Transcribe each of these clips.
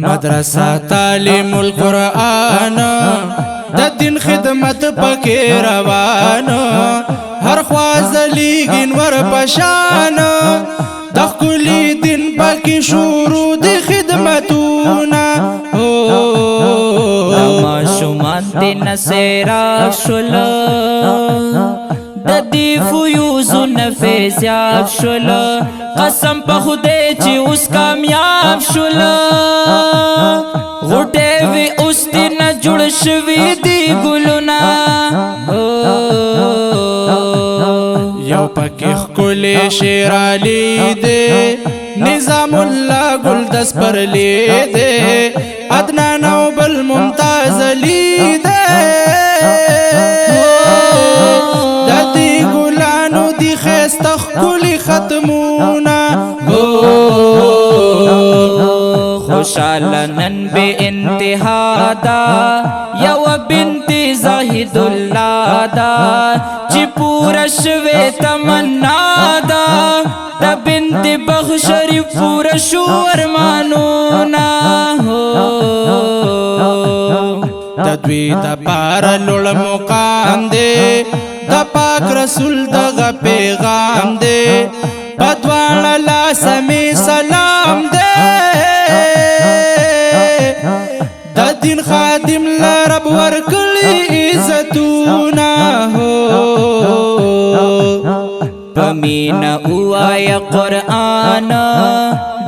مدرسہ تعلیم القرآن د دین خدمت پکې روان هر خواز لیگین ور پشان د ښکلي دین پکې شروع د خدمتونه ماشومان دې نصیرا شول د دې فیوزونه فیضیاب شول قسم په خدای چې اوس کامیاب شول غوټې وی اوس دې نه جوړ شوي دي ګلونه یو پکې ښکلی شعر علی دی نظام الله ګل دس پرلی دی عدنان او بل ممتاز علی دی د دې ګلانو دي ښایسته ښکلي ختمونه خوشاله نن بے انتہا دا یو بنت زاہد اللہ دا چی پورا شوے تمنا دا دا بنت بخشری پورا شو ارمانونا دا دوی دا پارا لوڑ مقام دے دا پاک رسول دا پیغام دے بدوان اللہ سمی سلام دے دا دین خادم لرب ورکلی عزتونا پمینا اوائی قرآن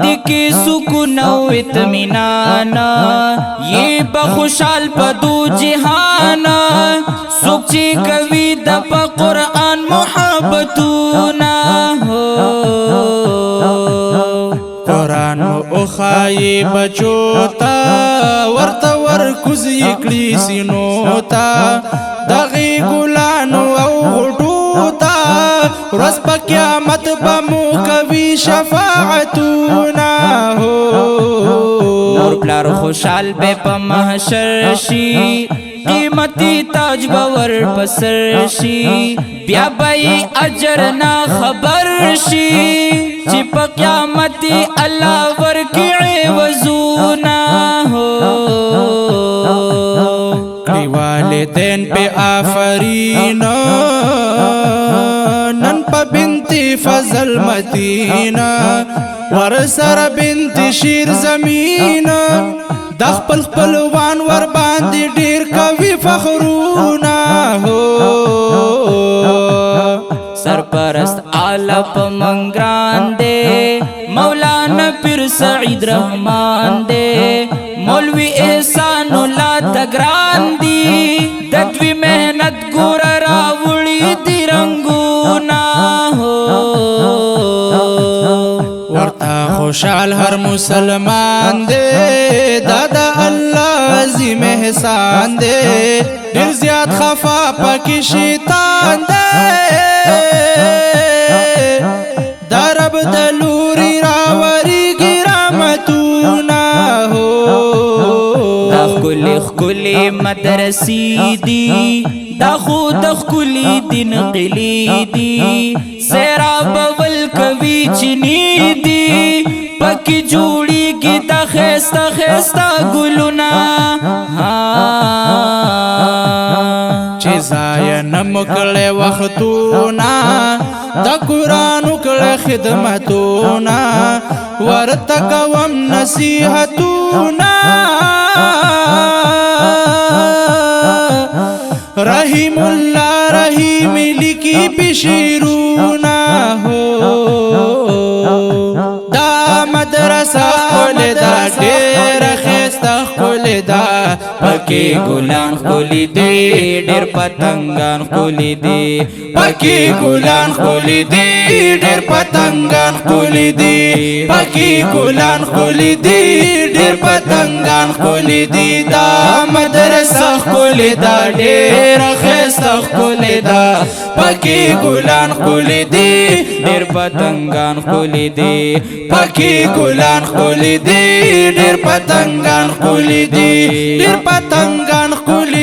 دیکی سکون و اتمنانا یہ بخوشال پا دو جہانا سکچی کوی دا پا قرآن محبتونا قرآن او خائی بچوتا ورطا ورکوز یکلی سینوتا دغی گلانو او غٹوتا رس پا قیامت بمو کوی شفاعتونا نور پلار خوشحال بے پا محشر شی قیمتی تاج باور پسر شی بیا بائی اجر نا خبر شی چی پا قیامتی اللہ ورکی عوضونا کڑی والدین پہ آفرین نن پا بنتی فضل مدینہ ورسر بنتی شیر زمین دا خپل خپلوان ور باندې ډیر کوي فخرونا سرپرست آلہ پا منگران دے مولانا پیر سعید رحمان دے مولوی احسان اللہ تگران دی ددوی محنت گور راوڑی دی رنگونا ورطا خوشحال ہر مسلمان دے دادا اللہ عظیم احسان دے دیر زیاد خفا پاکی شیطان دے درب دلوری راوری کی رحمتونا دا خکلی خکلی مدرسی دی دا خود خکلی دن قلی دی سیراب والکوی چنی دی پکی جوڑی کی دا خیستا خیستا گلونا چیزای نمکل وقتونا دا قرآن کل خدمتونا ورتکوم نصیحتونا رحیم اللہ رحیم لکی بشیرونا دا مدرسہ خلی دا دیر خیستا خلی دا پکی گلان خولی دی ڈیر پتنگان خولی دی پکی گلان خولی دی ډیر پتنگان خولی دی پکی گلان خولی دی ډیر پتنگان خولی دی دا مدرسہ خولی دا ډیر خیسته خولی دا پکی گلان خولی دی ډیر پتنگان خولی دی پکی گلان خولی دی ډیر پتنگان خولی دی ډیر پتنگان خولی